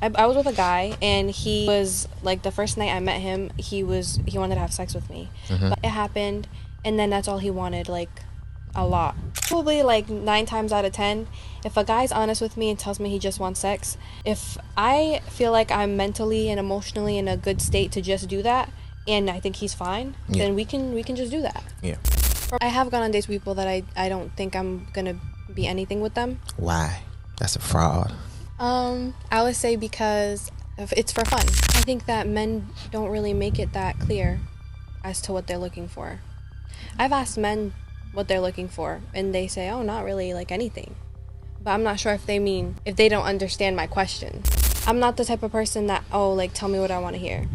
I was with a guy, and he was like, the first night I met him, he wanted to have sex with me. But it happened, and then that's all he wanted, like a lot. Probably like 9 times out of 10, if a guy's honest with me and tells me he just wants sex, if I feel like I'm mentally and emotionally in a good state to just do that, and I think he's fine, then we can just do that. Yeah. I have gone on dates with people that I don't think I'm gonna be anything with them. Why? That's a fraud. I would say because it's for fun. I think that men don't really make it that clear as to what they're looking for. I've asked men what they're looking for, and they say, oh, not really, like anything. But I'm not sure if they don't understand my question. I'm not the type of person that, oh, like, tell me what I want to hear.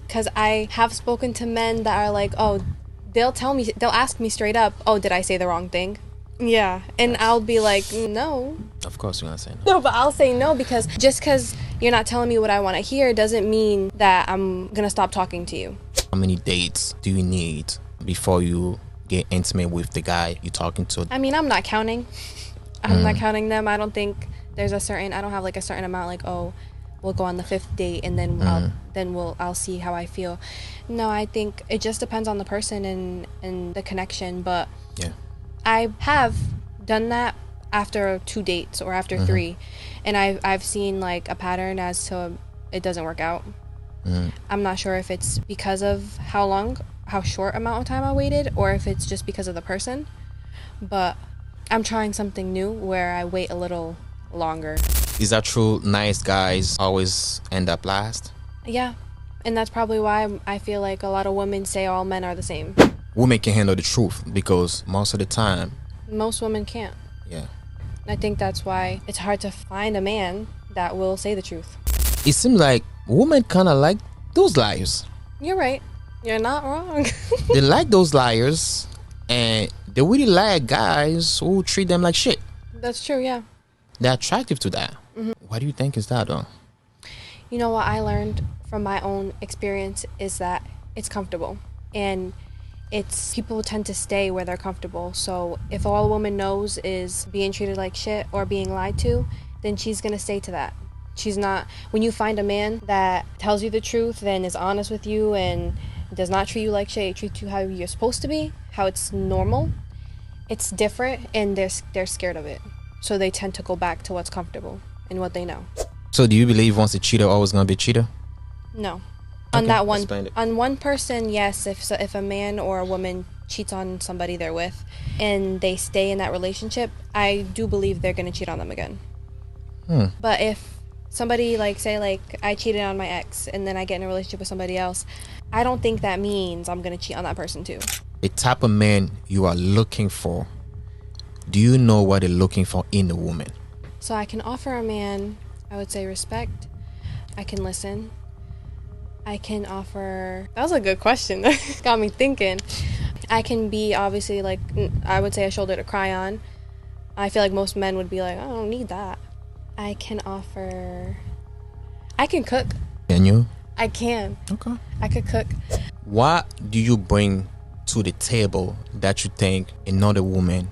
Because I have spoken to men that are like, oh, they'll ask me straight up, oh, did I say the wrong thing? Yeah, and I'll be like, no. Of course you're gonna say no. No, but I'll say no, because just because you're not telling me what I want to hear doesn't mean that I'm gonna stop talking to you. How many dates do you need before you get intimate with the guy you're talking to? I mean, I'm not counting. I'm not counting them. I don't think I don't have like a certain amount, like, oh, we'll go on the 5th date and then I'll see how I feel. No, I think it just depends on the person and the connection. But yeah, I have done that after 2 dates or after 3, and I've seen like a pattern as to it doesn't work out. I'm not sure if it's because of how short amount of time I waited, or if it's just because of the person. But I'm trying something new where I wait a little longer. Is that true? Nice guys always end up last? Yeah, and that's probably why I feel like a lot of women say all men are the same. Women can handle the truth, because most of the time, most women can't. Yeah. I think that's why it's hard to find a man that will say the truth. It seems like women kind of like those liars. You're right. You're not wrong. They like those liars, and they really like guys who treat them like shit. That's true, yeah. They're attractive to that. What do you think is that, though? You know what I learned from my own experience is that it's comfortable, and people tend to stay where they're comfortable. So if all a woman knows is being treated like shit or being lied to, then she's gonna stay to that. She's not. When you find a man that tells you the truth and is honest with you and does not treat you like shit, treats you how you're supposed to be, how it's normal, it's different, and they're scared of it. So they tend to go back to what's comfortable and what they know. So do you believe once a cheater, always gonna be a cheater? No. Okay, On one person, yes. If a man or a woman cheats on somebody they're with and they stay in that relationship, I do believe they're gonna cheat on them again. But if somebody, like, say, like, I cheated on my ex and then I get in a relationship with somebody else, I don't think that means I'm gonna cheat on that person too. The type of man you are looking for, do you know what they're looking for in a woman? So I can offer a man, I would say, respect. I can listen. I can offer... That was a good question. Got me thinking. I can be, obviously, like, I would say, a shoulder to cry on. I feel like most men would be like, I don't need that. I can cook. Can you? I can. Okay. I could cook. What do you bring to the table that you think another woman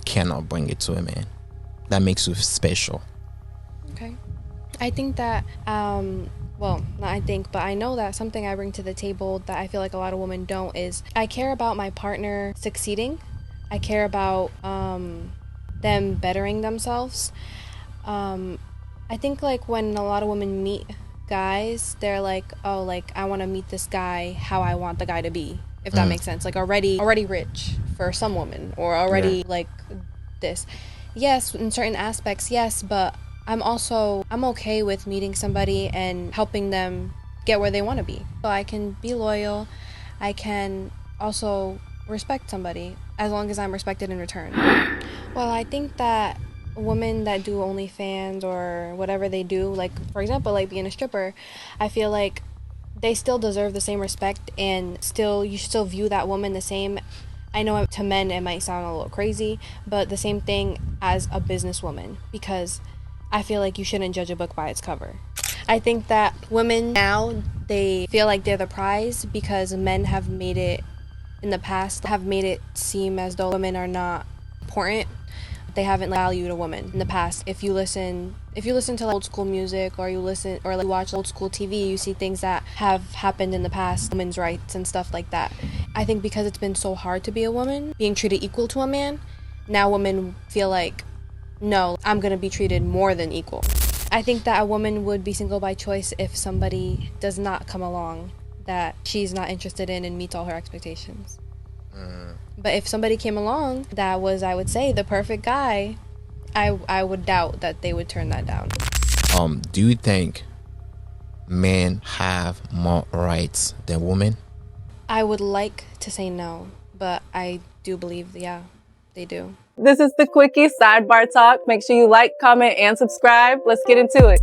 cannot bring it to a man, that makes you special? Okay. I think that, well, not I think, but I know that something I bring to the table that I feel like a lot of women don't is I care about my partner succeeding. I care about them bettering themselves. I think, like, when a lot of women meet guys, they're like, oh, like, I want to meet this guy how I want the guy to be, if that makes sense. Like, already rich for some women, or already like this. Yes, in certain aspects, yes, but I'm okay with meeting somebody and helping them get where they want to be. So I can be loyal. I can also respect somebody as long as I'm respected in return. Well, I think that women that do OnlyFans or whatever they do, like, for example, like being a stripper, I feel like they still deserve the same respect, and you still view that woman the same. I know to men it might sound a little crazy, but the same thing as a businesswoman, because I feel like you shouldn't judge a book by its cover. I think that women now, they feel like they're the prize because men have made it, in the past, have made it seem as though women are not important. They haven't valued a woman in the past. If you listen to old school music, or you watch old school TV, you see things that have happened in the past, women's rights and stuff like that. I think because it's been so hard to be a woman, being treated equal to a man, now women feel like, no, I'm going to be treated more than equal. I think that a woman would be single by choice if somebody does not come along that she's not interested in and meets all her expectations. But if somebody came along that was, I would say, the perfect guy, I would doubt that they would turn that down. Do you think men have more rights than women? I would like to say no, but I do believe, yeah, they do. This is the Quickie Sidebar Talk. Make sure you like, comment, and subscribe. Let's get into it.